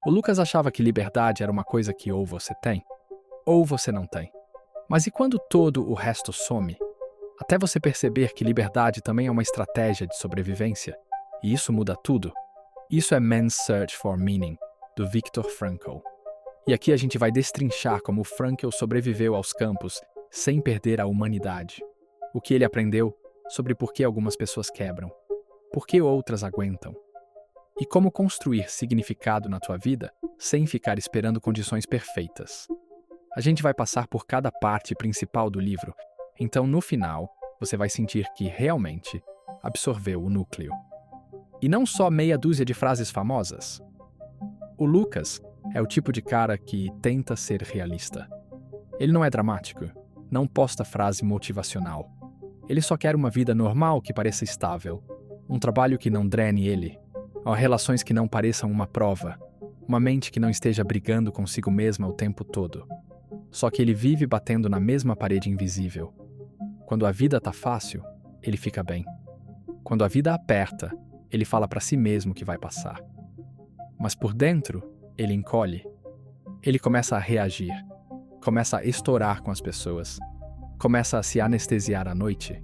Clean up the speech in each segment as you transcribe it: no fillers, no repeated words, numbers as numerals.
O Lucas achava que liberdade era uma coisa que ou você tem, ou você não tem. Mas e quando todo o resto some? Até você perceber que liberdade também é uma estratégia de sobrevivência. E isso muda tudo. Isso é Man's Search for Meaning, do Viktor Frankl. E aqui a gente vai destrinchar como Frankl sobreviveu aos campos sem perder a humanidade. O que ele aprendeu sobre por que algumas pessoas quebram, por que outras aguentam. E como construir significado na tua vida sem ficar esperando condições perfeitas. A gente vai passar por cada parte principal do livro, então no final você vai sentir que realmente absorveu o núcleo. E não só meia dúzia de frases famosas. O Lucas é o tipo de cara que tenta ser realista. Ele não é dramático, não posta frase motivacional. Ele só quer uma vida normal que pareça estável, um trabalho que não drene ele, relações que não pareçam uma prova, uma mente que não esteja brigando consigo mesma o tempo todo. Só que ele vive batendo na mesma parede invisível. Quando a vida tá fácil, ele fica bem. Quando a vida aperta, ele fala pra si mesmo que vai passar. Mas por dentro, ele encolhe. Ele começa a reagir, começa a estourar com as pessoas, começa a se anestesiar à noite.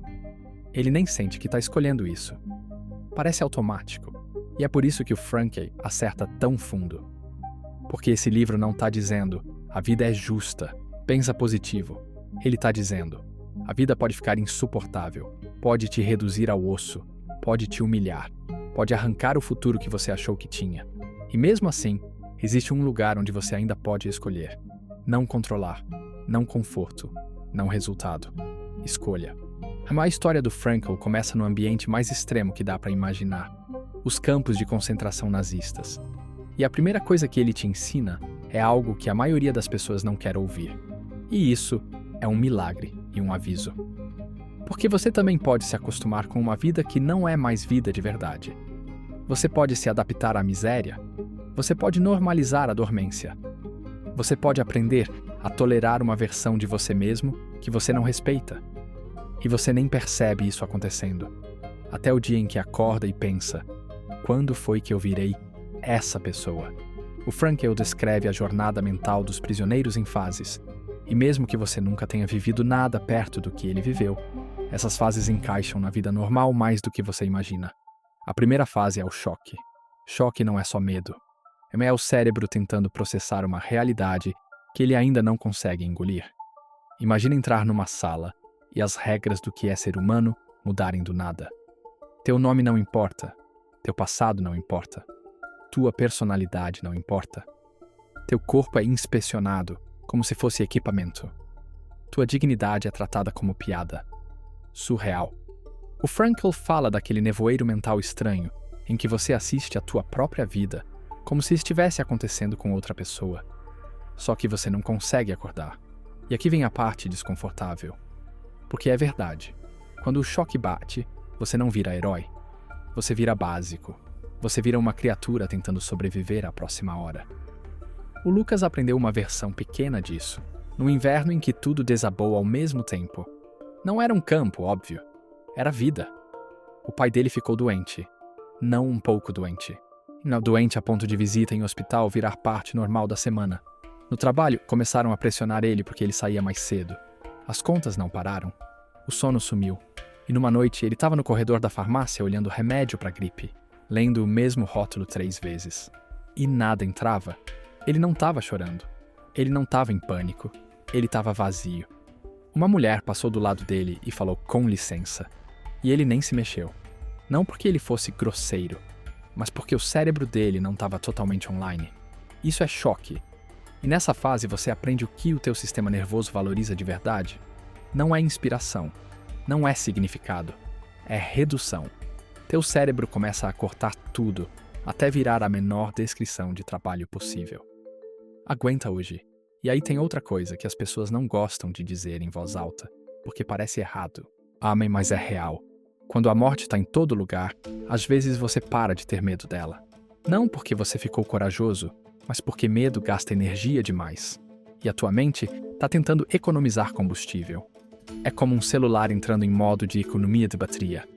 Ele nem sente que tá escolhendo isso. Parece automático. E é por isso que o Frankl acerta tão fundo. Porque esse livro não tá dizendo a vida é justa, pensa positivo. Ele tá dizendo a vida pode ficar insuportável, pode te reduzir ao osso, pode te humilhar, pode arrancar o futuro que você achou que tinha. E mesmo assim, existe um lugar onde você ainda pode escolher. Não controlar, não conforto, não resultado. Escolha. A história do Frankl começa no ambiente mais extremo que dá para imaginar. Os campos de concentração nazistas. E a primeira coisa que ele te ensina é algo que a maioria das pessoas não quer ouvir. E isso é um milagre e um aviso. Porque você também pode se acostumar com uma vida que não é mais vida de verdade. Você pode se adaptar à miséria. Você pode normalizar a dormência. Você pode aprender a tolerar uma versão de você mesmo que você não respeita. E você nem percebe isso acontecendo. Até o dia em que acorda e pensa: quando foi que eu virei essa pessoa? O Frankl descreve a jornada mental dos prisioneiros em fases. E mesmo que você nunca tenha vivido nada perto do que ele viveu, essas fases encaixam na vida normal mais do que você imagina. A primeira fase é o choque. Choque não é só medo. É o cérebro tentando processar uma realidade que ele ainda não consegue engolir. Imagina entrar numa sala e as regras do que é ser humano mudarem do nada. Teu nome não importa. Teu passado não importa. Tua personalidade não importa. Teu corpo é inspecionado como se fosse equipamento. Tua dignidade é tratada como piada. Surreal. O Frankl fala daquele nevoeiro mental estranho em que você assiste a tua própria vida como se estivesse acontecendo com outra pessoa. Só que você não consegue acordar. E aqui vem a parte desconfortável. Porque é verdade. Quando o choque bate, você não vira herói. Você vira básico. Você vira uma criatura tentando sobreviver à próxima hora. O Lucas aprendeu uma versão pequena disso, no inverno em que tudo desabou ao mesmo tempo. Não era um campo, óbvio. Era vida. O pai dele ficou doente. Não um pouco doente. Não doente a ponto de visita em hospital virar parte normal da semana. No trabalho, começaram a pressionar ele porque ele saía mais cedo. As contas não pararam. O sono sumiu. E numa noite, ele estava no corredor da farmácia olhando remédio para gripe, lendo o mesmo rótulo 3 vezes. E nada entrava. Ele não estava chorando. Ele não estava em pânico. Ele estava vazio. Uma mulher passou do lado dele e falou com licença. E ele nem se mexeu. Não porque ele fosse grosseiro, mas porque o cérebro dele não estava totalmente online. Isso é choque. E nessa fase você aprende o que o teu sistema nervoso valoriza de verdade. Não é inspiração. Não é significado. É redução. Teu cérebro começa a cortar tudo, até virar a menor descrição de trabalho possível. Aguenta hoje. E aí tem outra coisa que as pessoas não gostam de dizer em voz alta, porque parece errado. Amem, mas é real. Quando a morte está em todo lugar, às vezes você para de ter medo dela. Não porque você ficou corajoso, mas porque medo gasta energia demais. E a tua mente está tentando economizar combustível. É como um celular entrando em modo de economia de bateria.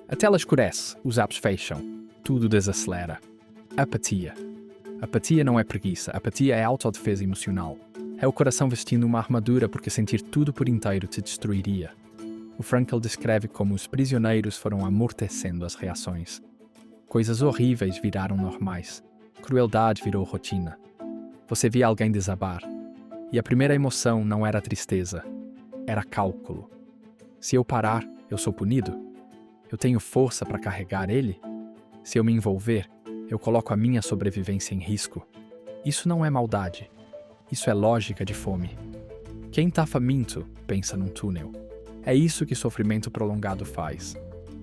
A tela escurece, os apps fecham, tudo desacelera. Apatia. Apatia não é preguiça, apatia é autodefesa emocional. É o coração vestindo uma armadura porque sentir tudo por inteiro te destruiria. O Frankl descreve como os prisioneiros foram amortecendo as reações. Coisas horríveis viraram normais. Crueldade virou rotina. Você via alguém desabar. E a primeira emoção não era tristeza, era cálculo. Se eu parar, eu sou punido? Eu tenho força para carregar ele? Se eu me envolver, eu coloco a minha sobrevivência em risco. Isso não é maldade. Isso é lógica de fome. Quem está faminto pensa num túnel. É isso que sofrimento prolongado faz.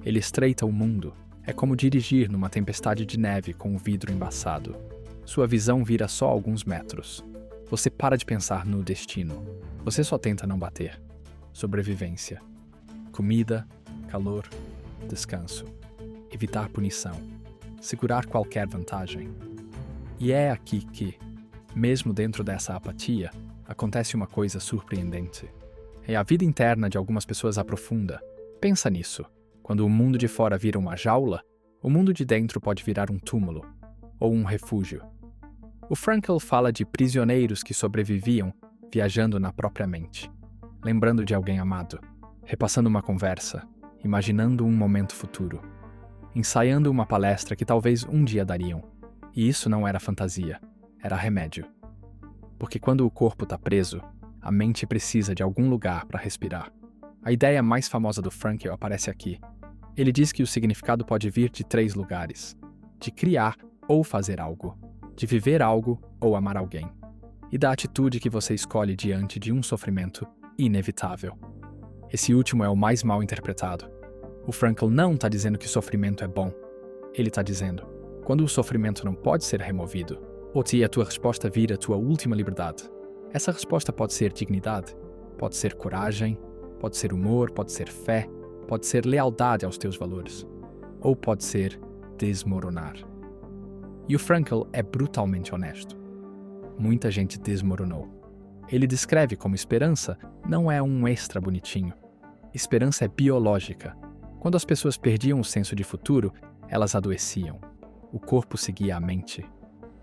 Ele estreita o mundo. É como dirigir numa tempestade de neve com o vidro embaçado. Sua visão vira só alguns metros. Você para de pensar no destino. Você só tenta não bater. Sobrevivência. Comida, calor, descanso. Evitar punição. Segurar qualquer vantagem. E é aqui que, mesmo dentro dessa apatia, acontece uma coisa surpreendente. É a vida interna de algumas pessoas aprofunda. Pensa nisso. Quando o mundo de fora vira uma jaula, o mundo de dentro pode virar um túmulo ou um refúgio. O Frankl fala de prisioneiros que sobreviviam viajando na própria mente, lembrando de alguém amado, repassando uma conversa, imaginando um momento futuro, ensaiando uma palestra que talvez um dia dariam. E isso não era fantasia, era remédio. Porque quando o corpo está preso, a mente precisa de algum lugar para respirar. A ideia mais famosa do Frankl aparece aqui. Ele diz que o significado pode vir de 3 lugares: de criar ou fazer algo, de viver algo ou amar alguém, e da atitude que você escolhe diante de um sofrimento inevitável. Esse último é o mais mal interpretado. O Frankl não está dizendo que sofrimento é bom. Ele está dizendo, quando o sofrimento não pode ser removido, ou se a tua resposta vira a tua última liberdade, essa resposta pode ser dignidade, pode ser coragem, pode ser humor, pode ser fé, pode ser lealdade aos teus valores, ou pode ser desmoronar. E o Frankl é brutalmente honesto. Muita gente desmoronou. Ele descreve como esperança não é um extra bonitinho. Esperança é biológica. Quando as pessoas perdiam o senso de futuro, elas adoeciam. O corpo seguia a mente.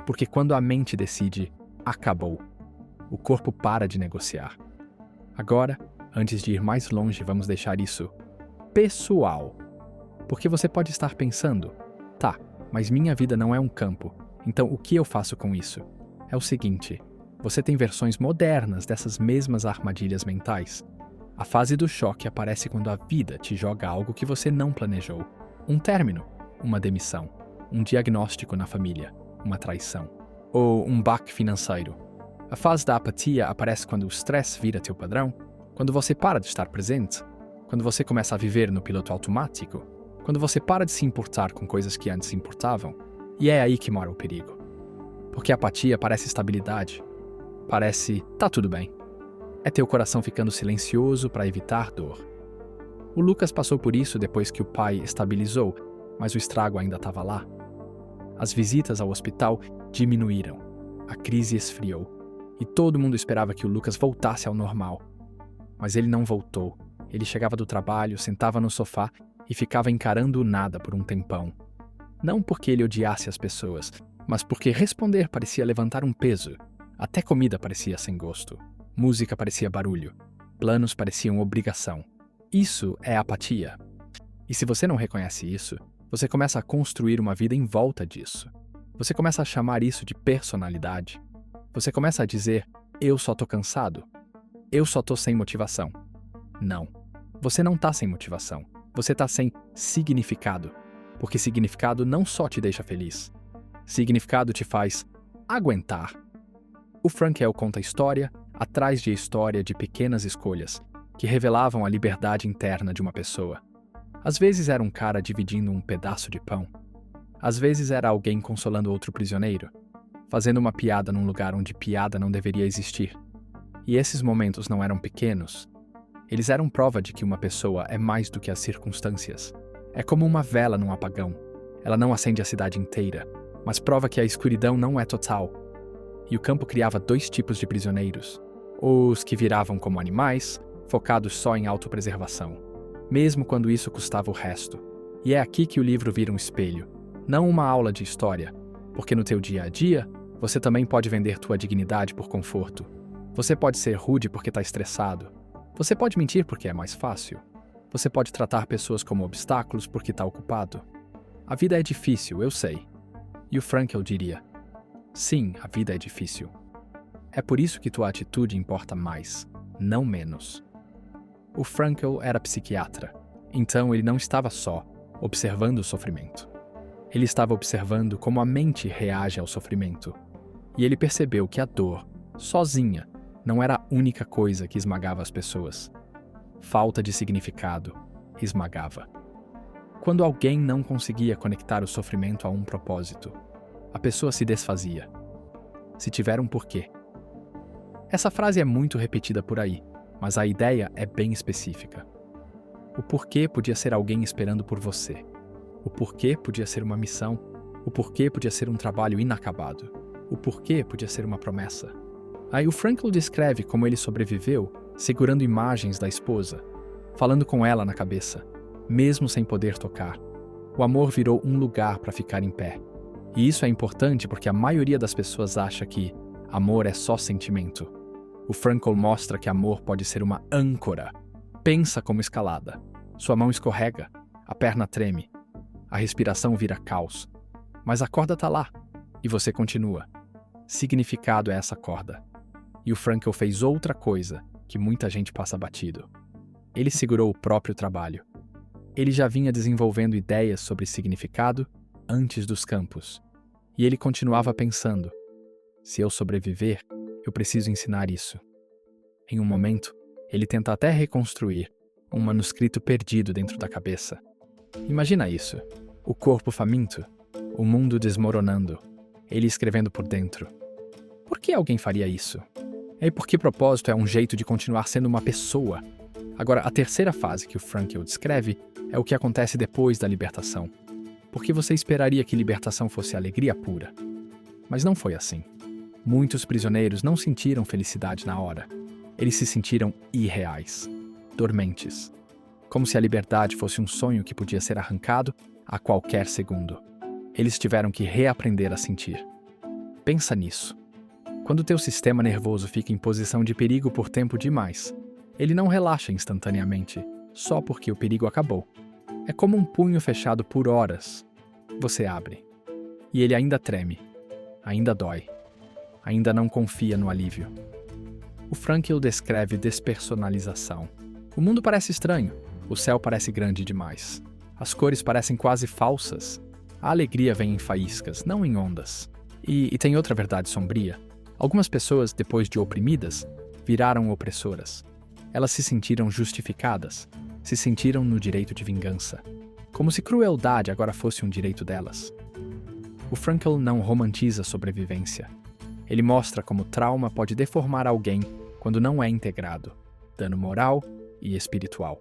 Porque quando a mente decide, acabou. O corpo para de negociar. Agora, antes de ir mais longe, vamos deixar isso pessoal. Porque você pode estar pensando, tá, mas minha vida não é um campo, então o que eu faço com isso? É o seguinte, você tem versões modernas dessas mesmas armadilhas mentais. A fase do choque aparece quando a vida te joga algo que você não planejou. Um término, uma demissão, um diagnóstico na família, uma traição, ou um baque financeiro. A fase da apatia aparece quando o stress vira teu padrão, quando você para de estar presente, quando você começa a viver no piloto automático, quando você para de se importar com coisas que antes importavam. E é aí que mora o perigo. Porque a apatia parece estabilidade. Parece, tá tudo bem. É teu coração ficando silencioso para evitar dor. O Lucas passou por isso depois que o pai estabilizou, mas o estrago ainda estava lá. As visitas ao hospital diminuíram. A crise esfriou. E todo mundo esperava que o Lucas voltasse ao normal. Mas ele não voltou. Ele chegava do trabalho, sentava no sofá e ficava encarando o nada por um tempão. Não porque ele odiasse as pessoas, mas porque responder parecia levantar um peso. Até comida parecia sem gosto. Música parecia barulho. Planos pareciam obrigação. Isso é apatia. E se você não reconhece isso, você começa a construir uma vida em volta disso. Você começa a chamar isso de personalidade. Você começa a dizer, eu só tô cansado. Eu só tô sem motivação. Não. Você não tá sem motivação. Você tá sem significado. Porque significado não só te deixa feliz. Significado te faz aguentar. O Frankl conta história atrás de história de pequenas escolhas que revelavam a liberdade interna de uma pessoa. Às vezes era um cara dividindo um pedaço de pão. Às vezes era alguém consolando outro prisioneiro, fazendo uma piada num lugar onde piada não deveria existir. E esses momentos não eram pequenos. Eles eram prova de que uma pessoa é mais do que as circunstâncias. É como uma vela num apagão. Ela não acende a cidade inteira, mas prova que a escuridão não é total. E o campo criava 2 tipos de prisioneiros. Os que viravam como animais, focados só em autopreservação, mesmo quando isso custava o resto. E é aqui que o livro vira um espelho, não uma aula de história, porque no teu dia a dia, Você também pode vender tua dignidade por conforto. Você pode ser rude porque está estressado. Você pode mentir porque é mais fácil. Você pode tratar pessoas como obstáculos porque está ocupado. A vida é difícil, eu sei. E o Frankl diria: sim, a vida é difícil. É por isso que tua atitude importa mais, não menos. O Frankl era psiquiatra, então ele não estava só, observando o sofrimento. Ele estava observando como a mente reage ao sofrimento. E ele percebeu que a dor, sozinha, não era a única coisa que esmagava as pessoas. Falta de significado esmagava. Quando alguém não conseguia conectar o sofrimento a um propósito, a pessoa se desfazia. Se tiver um porquê. Essa frase é muito repetida por aí, mas a ideia é bem específica. O porquê podia ser alguém esperando por você. O porquê podia ser uma missão. O porquê podia ser um trabalho inacabado. O porquê podia ser uma promessa. Aí o Frankl descreve como ele sobreviveu segurando imagens da esposa, falando com ela na cabeça, mesmo sem poder tocar. O amor virou um lugar para ficar em pé. E isso é importante porque a maioria das pessoas acha que amor é só sentimento. O Frankl mostra que amor pode ser uma âncora. Pensa como escalada. Sua mão escorrega, a perna treme, a respiração vira caos. Mas a corda tá lá, e você continua. Significado é essa corda. E o Frankl fez outra coisa que muita gente passa batido. Ele segurou o próprio trabalho. Ele já vinha desenvolvendo ideias sobre significado antes dos campos. E ele continuava pensando: se eu sobreviver, eu preciso ensinar isso. Em um momento, ele tenta até reconstruir um manuscrito perdido dentro da cabeça. Imagina isso: o corpo faminto, o mundo desmoronando, ele escrevendo por dentro. Por que alguém faria isso? E por que propósito é um jeito de continuar sendo uma pessoa? Agora, a terceira fase que o Frankl descreve é o que acontece depois da libertação. Porque você esperaria que libertação fosse alegria pura. Mas não foi assim. Muitos prisioneiros não sentiram felicidade na hora. Eles se sentiram irreais, dormentes. Como se a liberdade fosse um sonho que podia ser arrancado a qualquer segundo. Eles tiveram que reaprender a sentir. Pensa nisso. Quando teu sistema nervoso fica em posição de perigo por tempo demais, ele não relaxa instantaneamente, só porque o perigo acabou. É como um punho fechado por horas. Você abre. E ele ainda treme. Ainda dói. Ainda não confia no alívio. O Frankl descreve despersonalização. O mundo parece estranho. O céu parece grande demais. As cores parecem quase falsas. A alegria vem em faíscas, não em ondas. E tem outra verdade sombria. Algumas pessoas, depois de oprimidas, viraram opressoras. Elas se sentiram justificadas, se sentiram no direito de vingança, como se crueldade agora fosse um direito delas. O Frankl não romantiza a sobrevivência. Ele mostra como trauma pode deformar alguém quando não é integrado, dano moral e espiritual.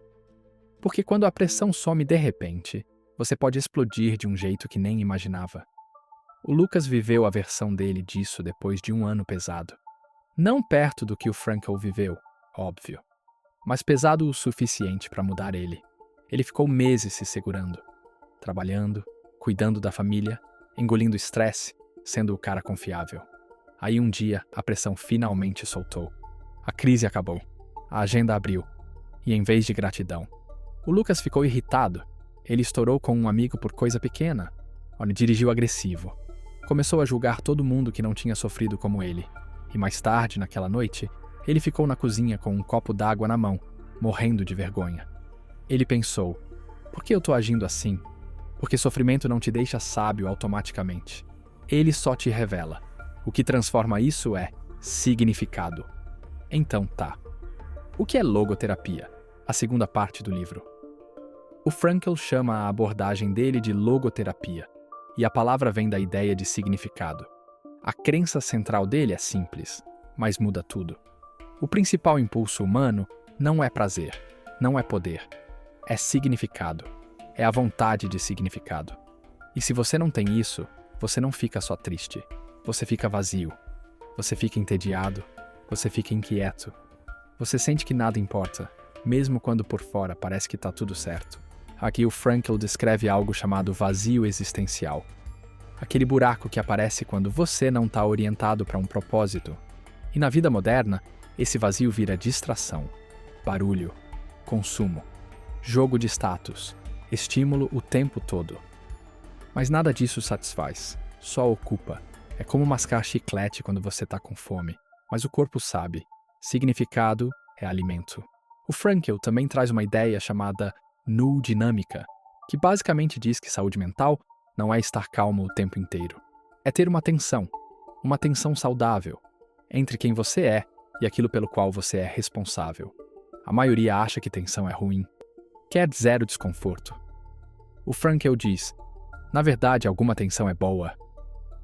Porque quando a pressão some de repente, você pode explodir de um jeito que nem imaginava. O Lucas viveu a versão dele disso depois de um ano pesado. Não perto do que o Frankl viveu, óbvio, mas pesado o suficiente para mudar ele. Ele ficou meses se segurando, trabalhando, cuidando da família, engolindo estresse, sendo o cara confiável. Aí um dia, a pressão finalmente soltou. A crise acabou. A agenda abriu. E em vez de gratidão, o Lucas ficou irritado. Ele estourou com um amigo por coisa pequena. Ele dirigiu agressivo. Começou a julgar todo mundo que não tinha sofrido como ele. E mais tarde, naquela noite, ele ficou na cozinha com um copo d'água na mão, morrendo de vergonha. Ele pensou: por que eu tô agindo assim? Porque sofrimento não te deixa sábio automaticamente. Ele só te revela. O que transforma isso é significado. Então tá. O que é logoterapia? A segunda parte do livro. O Frankl chama a abordagem dele de logoterapia, e a palavra vem da ideia de significado. A crença central dele é simples, mas muda tudo. O principal impulso humano não é prazer, não é poder, é significado, é a vontade de significado. E se você não tem isso, você não fica só triste, você fica vazio, você fica entediado, você fica inquieto, você sente que nada importa, mesmo quando por fora parece que tá tudo certo. Aqui o Frankl descreve algo chamado vazio existencial. Aquele buraco que aparece quando você não está orientado para um propósito. E na vida moderna, esse vazio vira distração, barulho, consumo, jogo de status, estímulo o tempo todo. Mas nada disso satisfaz, só ocupa. É como mascar chiclete quando você está com fome, mas o corpo sabe. Significado é alimento. O Frankl também traz uma ideia chamada null dinâmica, que basicamente diz que saúde mental não é estar calmo o tempo inteiro. É ter uma tensão saudável, entre quem você é e aquilo pelo qual você é responsável. A maioria acha que tensão é ruim, quer zero desconforto. O Frankl diz, na verdade, alguma tensão é boa.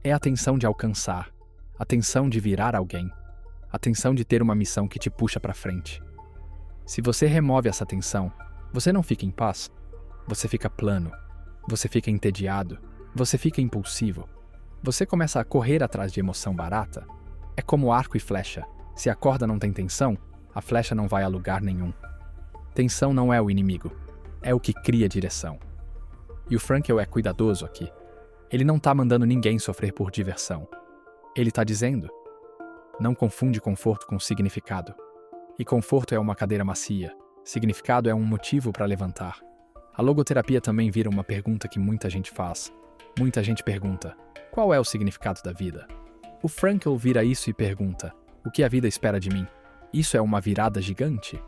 É a tensão de alcançar, a tensão de virar alguém, a tensão de ter uma missão que te puxa para frente. Se você remove essa tensão, você não fica em paz, você fica plano, você fica entediado, você fica impulsivo, você começa a correr atrás de emoção barata. É como arco e flecha. Se a corda não tem tensão, a flecha não vai a lugar nenhum. Tensão não é o inimigo, é o que cria direção. E o Frankl é cuidadoso aqui. Ele não está mandando ninguém sofrer por diversão. Ele está dizendo, não confunde conforto com significado. E conforto é uma cadeira macia, significado é um motivo para levantar. A logoterapia também vira uma pergunta que muita gente faz. Muita gente pergunta, qual é o significado da vida? O Frankl vira isso e pergunta, o que a vida espera de mim? Isso é uma virada gigante?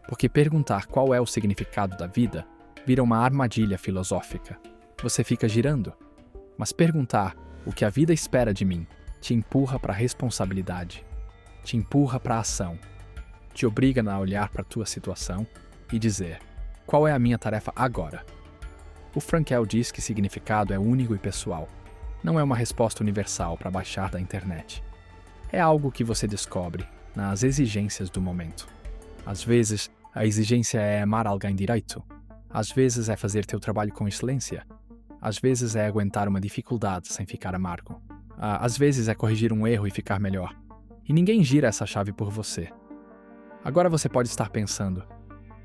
Porque perguntar qual é o significado da vida vira uma armadilha filosófica. Você fica girando. Mas perguntar o que a vida espera de mim te empurra para a responsabilidade, te empurra para a ação, te obriga a olhar para a tua situação e dizer, qual é a minha tarefa agora? O Frankl diz que significado é único e pessoal. Não é uma resposta universal para baixar da internet. É algo que você descobre nas exigências do momento. Às vezes, a exigência é amar alguém direito. Às vezes é fazer teu trabalho com excelência. Às vezes é aguentar uma dificuldade sem ficar amargo. Às vezes é corrigir um erro e ficar melhor. E ninguém gira essa chave por você. Agora você pode estar pensando,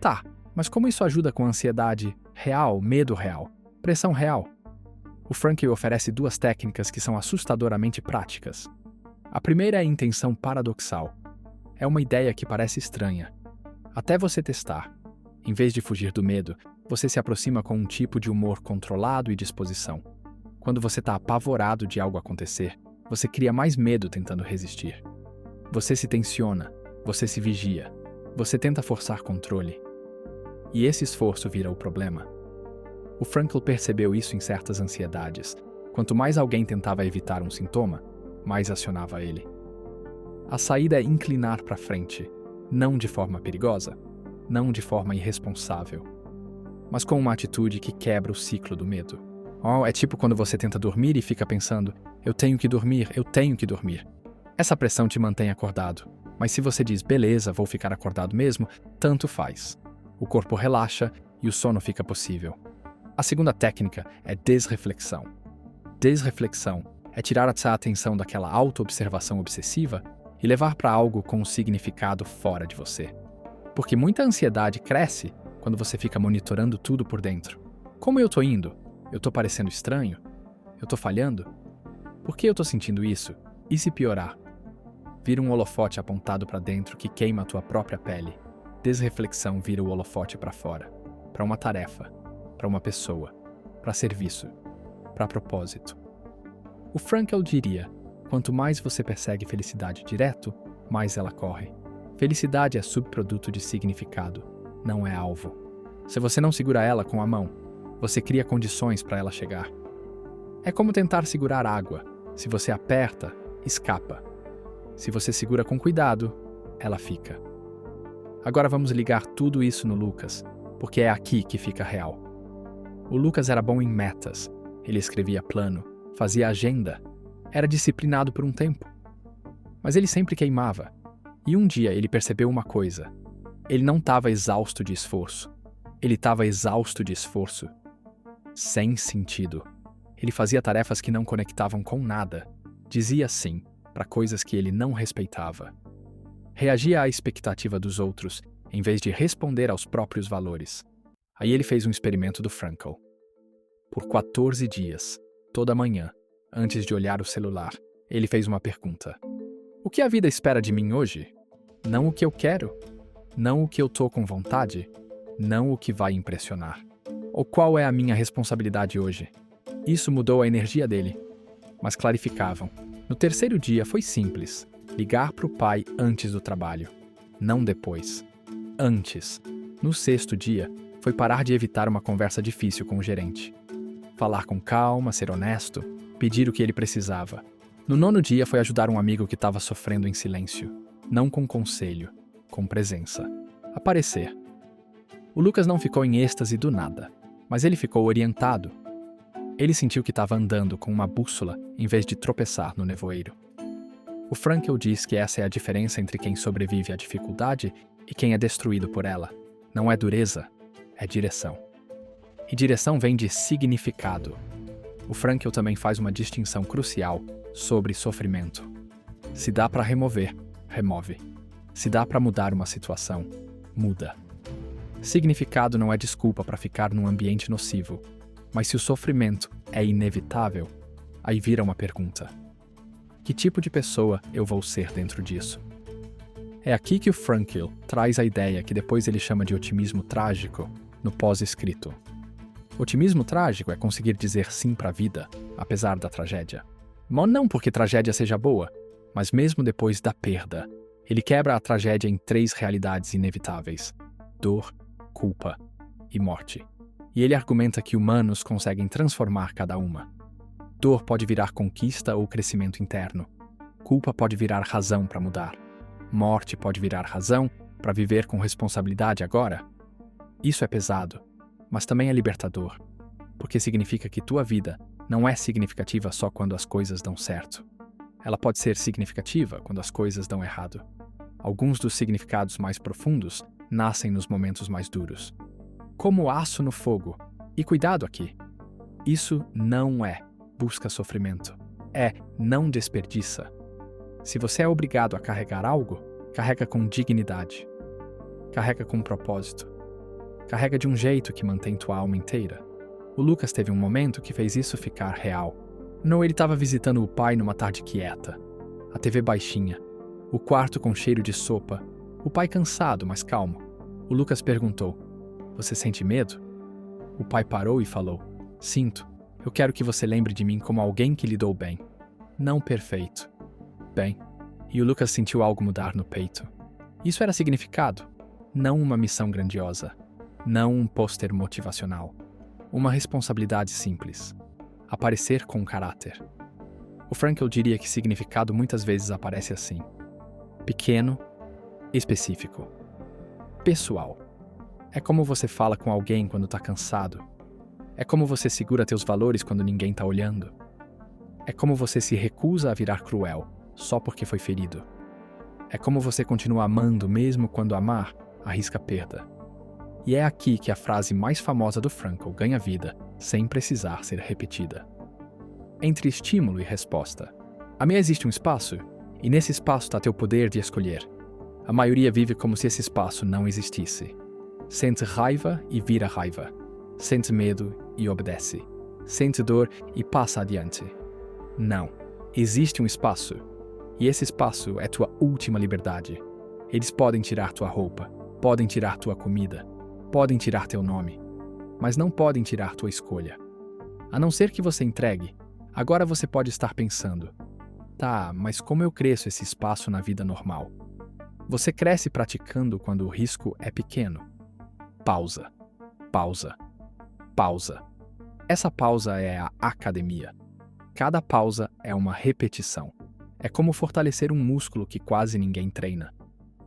tá, mas como isso ajuda com ansiedade real, medo real, pressão real? O Frankl oferece duas técnicas que são assustadoramente práticas. A primeira é a intenção paradoxal. É uma ideia que parece estranha. Até você testar. Em vez de fugir do medo, você se aproxima com um tipo de humor controlado e disposição. Quando você está apavorado de algo acontecer, você cria mais medo tentando resistir. Você se tensiona, você se vigia, você tenta forçar controle. E esse esforço vira o problema. O Frankl percebeu isso em certas ansiedades. Quanto mais alguém tentava evitar um sintoma, mais acionava ele. A saída é inclinar para frente, não de forma perigosa, não de forma irresponsável, mas com uma atitude que quebra o ciclo do medo. É tipo quando você tenta dormir e fica pensando, eu tenho que dormir, eu tenho que dormir. Essa pressão te mantém acordado, mas se você diz, beleza, vou ficar acordado mesmo, tanto faz. O corpo relaxa e o sono fica possível. A segunda técnica é desreflexão. Desreflexão é tirar essa atenção daquela auto-observação obsessiva e levar para algo com um significado fora de você. Porque muita ansiedade cresce quando você fica monitorando tudo por dentro. Como eu tô indo? Eu tô parecendo estranho? Eu tô falhando? Por que eu tô sentindo isso? E se piorar? Vira um holofote apontado para dentro que queima a tua própria pele. Desreflexão vira o holofote para fora, para uma tarefa, para uma pessoa, para serviço, para propósito. O Frankl diria, quanto mais você persegue felicidade direto, mais ela corre. Felicidade é subproduto de significado, não é alvo. Se você não segura ela com a mão, você cria condições para ela chegar. É como tentar segurar água. Se você aperta, escapa. Se você segura com cuidado, ela fica. Agora vamos ligar tudo isso no Lucas, porque é aqui que fica real. O Lucas era bom em metas. Ele escrevia plano, fazia agenda, era disciplinado por um tempo. Mas ele sempre queimava. E um dia ele percebeu uma coisa. Ele não estava exausto de esforço. Ele estava exausto de esforço. Sem sentido. Ele fazia tarefas que não conectavam com nada. Dizia sim para coisas que ele não respeitava. Reagia à expectativa dos outros, em vez de responder aos próprios valores. Aí ele fez um experimento do Frankl. Por 14 dias, toda manhã, antes de olhar o celular, ele fez uma pergunta. O que a vida espera de mim hoje? Não o que eu quero, não o que eu tô com vontade, não o que vai impressionar. Ou qual é a minha responsabilidade hoje? Isso mudou a energia dele, mas clarificavam. No terceiro dia foi simples, ligar para o pai antes do trabalho, não depois. Antes. No sexto dia, foi parar de evitar uma conversa difícil com o gerente. Falar com calma, ser honesto, pedir o que ele precisava. No nono dia foi ajudar um amigo que estava sofrendo em silêncio, não com conselho, com presença. Aparecer. O Lucas não ficou em êxtase do nada, mas ele ficou orientado. Ele sentiu que estava andando com uma bússola em vez de tropeçar no nevoeiro. O Frankl diz que essa é a diferença entre quem sobrevive à dificuldade e quem é destruído por ela. Não é dureza, é direção. E direção vem de significado. O Frankl também faz uma distinção crucial sobre sofrimento. Se dá para remover, remove. Se dá para mudar uma situação, muda. Significado não é desculpa para ficar num ambiente nocivo, mas se o sofrimento é inevitável, aí vira uma pergunta. Que tipo de pessoa eu vou ser dentro disso? É aqui que o Frankl traz a ideia que depois ele chama de otimismo trágico no pós-escrito. Otimismo trágico é conseguir dizer sim para a vida, apesar da tragédia. Não porque tragédia seja boa, mas mesmo depois da perda. Ele quebra a tragédia em 3 realidades inevitáveis: dor, culpa e morte. E ele argumenta que humanos conseguem transformar cada uma. Dor pode virar conquista ou crescimento interno. Culpa pode virar razão para mudar. Morte pode virar razão para viver com responsabilidade agora. Isso é pesado, mas também é libertador, porque significa que tua vida não é significativa só quando as coisas dão certo. Ela pode ser significativa quando as coisas dão errado. Alguns dos significados mais profundos nascem nos momentos mais duros. Como aço no fogo. E cuidado aqui. Isso não é busca sofrimento. É não desperdiça. Se você é obrigado a carregar algo, carrega com dignidade. Carrega com propósito. Carrega de um jeito que mantém tua alma inteira. O Lucas teve um momento que fez isso ficar real. Ele estava visitando o pai numa tarde quieta. A TV baixinha. O quarto com cheiro de sopa. O pai cansado, mas calmo. O Lucas perguntou: Você sente medo? O pai parou e falou: Sinto. Eu quero que você lembre de mim como alguém que lidou bem. Não perfeito. Bem. E o Lucas sentiu algo mudar no peito. Isso era significado. Não uma missão grandiosa. Não um pôster motivacional. Uma responsabilidade simples. Aparecer com caráter. O Frankl diria que significado muitas vezes aparece assim: pequeno, específico, pessoal. É como você fala com alguém quando tá cansado. É como você segura teus valores quando ninguém tá olhando. É como você se recusa a virar cruel, só porque foi ferido. É como você continua amando mesmo quando amar arrisca perda. E é aqui que a frase mais famosa do Frankl ganha vida, sem precisar ser repetida. Entre estímulo e resposta. A mim existe um espaço, e nesse espaço está teu poder de escolher. A maioria vive como se esse espaço não existisse. Sente raiva e vira raiva. Sente medo e obedece. Sente dor e passa adiante. Não. Existe um espaço. E esse espaço é tua última liberdade. Eles podem tirar tua roupa, podem tirar tua comida, podem tirar teu nome, mas não podem tirar tua escolha. A não ser que você entregue, agora você pode estar pensando: tá, mas como eu cresço esse espaço na vida normal? Você cresce praticando quando o risco é pequeno. Pausa. Pausa. Pausa. Essa pausa é a academia. Cada pausa é uma repetição. É como fortalecer um músculo que quase ninguém treina.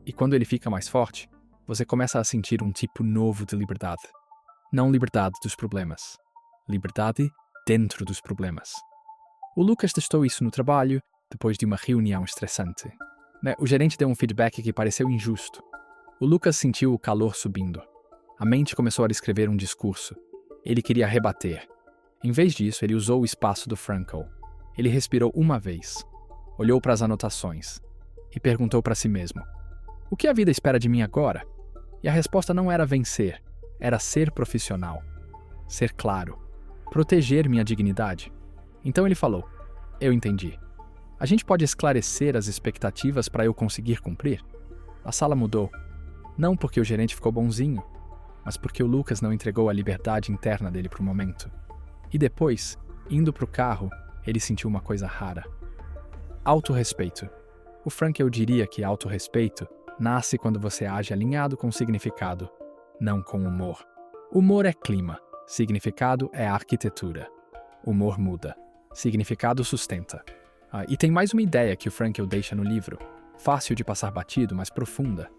E quando ele fica mais forte, você começa a sentir um tipo novo de liberdade. Não liberdade dos problemas. Liberdade dentro dos problemas. O Lucas testou isso no trabalho, depois de uma reunião estressante. O gerente deu um feedback que pareceu injusto. O Lucas sentiu o calor subindo. A mente começou a escrever um discurso. Ele queria rebater. Em vez disso, ele usou o espaço do Frankl. Ele respirou uma vez, olhou para as anotações e perguntou para si mesmo: o que a vida espera de mim agora? E a resposta não era vencer, era ser profissional, ser claro, proteger minha dignidade. Então ele falou: eu entendi. A gente pode esclarecer as expectativas para eu conseguir cumprir? A sala mudou. Não porque o gerente ficou bonzinho, mas porque o Lucas não entregou a liberdade interna dele para o momento. E depois, indo para o carro, ele sentiu uma coisa rara. Autorrespeito. O Frankl diria que autorrespeito nasce quando você age alinhado com o significado, não com o humor. Humor é clima, significado é arquitetura. Humor muda, significado sustenta. E tem mais uma ideia que o Frankl deixa no livro, fácil de passar batido, mas profunda.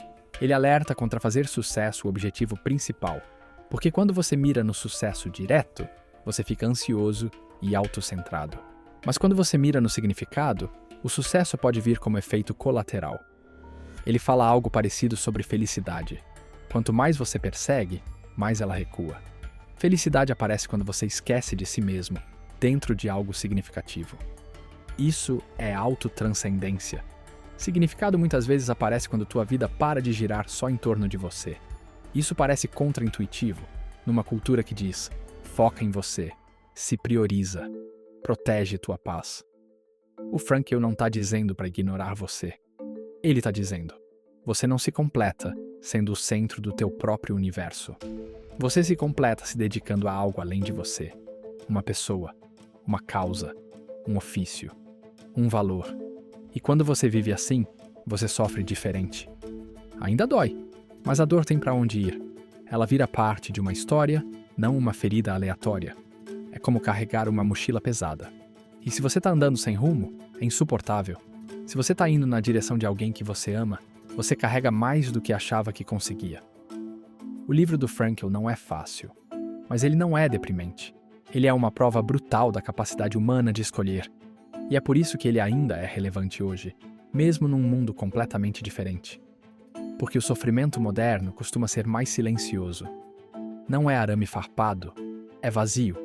Ele alerta contra fazer sucesso o objetivo principal, porque quando você mira no sucesso direto, você fica ansioso e autocentrado. Mas quando você mira no significado, o sucesso pode vir como efeito colateral. Ele fala algo parecido sobre felicidade. Quanto mais você persegue, mais ela recua. Felicidade aparece quando você esquece de si mesmo, dentro de algo significativo. Isso é autotranscendência. Significado muitas vezes aparece quando tua vida para de girar só em torno de você. Isso parece contraintuitivo, numa cultura que diz: foca em você, se prioriza, protege tua paz. O Frankl não está dizendo para ignorar você. Ele está dizendo: você não se completa sendo o centro do teu próprio universo. Você se completa se dedicando a algo além de você. Uma pessoa, uma causa, um ofício, um valor. E quando você vive assim, você sofre diferente. Ainda dói, mas a dor tem para onde ir. Ela vira parte de uma história, não uma ferida aleatória. É como carregar uma mochila pesada. E se você está andando sem rumo, é insuportável. Se você está indo na direção de alguém que você ama, você carrega mais do que achava que conseguia. O livro do Frankl não é fácil, mas ele não é deprimente. Ele é uma prova brutal da capacidade humana de escolher. E é por isso que ele ainda é relevante hoje, mesmo num mundo completamente diferente. Porque o sofrimento moderno costuma ser mais silencioso. Não é arame farpado, é vazio.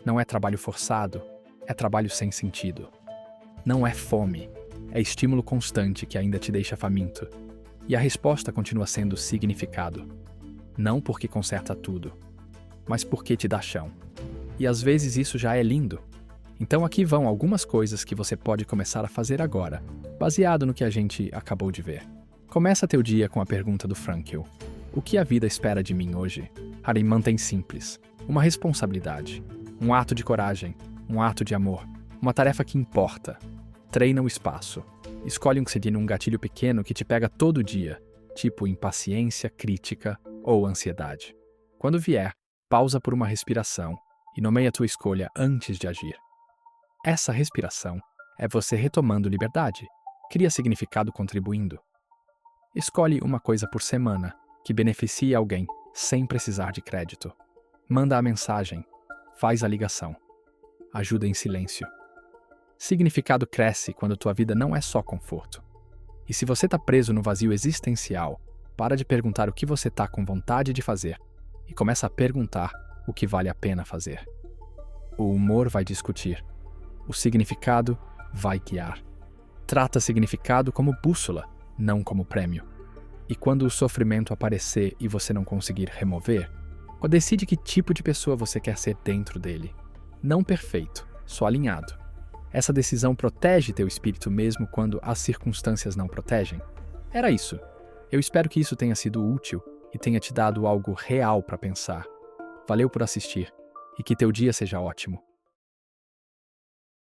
Não é trabalho forçado, é trabalho sem sentido. Não é fome, é estímulo constante que ainda te deixa faminto. E a resposta continua sendo significado. Não porque conserta tudo, mas porque te dá chão. E às vezes isso já é lindo. Então aqui vão algumas coisas que você pode começar a fazer agora, baseado no que a gente acabou de ver. Começa teu dia com a pergunta do Frankl: o que a vida espera de mim hoje? Harry, mantém simples. Uma responsabilidade, um ato de coragem, um ato de amor, uma tarefa que importa. Treina o espaço. Escolhe um gatilho pequeno que te pega todo dia, tipo impaciência, crítica ou ansiedade. Quando vier, pausa por uma respiração e nomeia tua escolha antes de agir. Essa respiração é você retomando liberdade. Cria significado contribuindo. Escolhe uma coisa por semana que beneficie alguém sem precisar de crédito. Manda a mensagem. Faz a ligação. Ajuda em silêncio. Significado cresce quando tua vida não é só conforto. E se você está preso no vazio existencial, para de perguntar o que você está com vontade de fazer e começa a perguntar o que vale a pena fazer. O humor vai discutir. O significado vai guiar. Trata significado como bússola, não como prêmio. E quando o sofrimento aparecer e você não conseguir remover, decide que tipo de pessoa você quer ser dentro dele. Não perfeito, só alinhado. Essa decisão protege teu espírito mesmo quando as circunstâncias não protegem? Era isso. Eu espero que isso tenha sido útil e tenha te dado algo real para pensar. Valeu por assistir e que teu dia seja ótimo.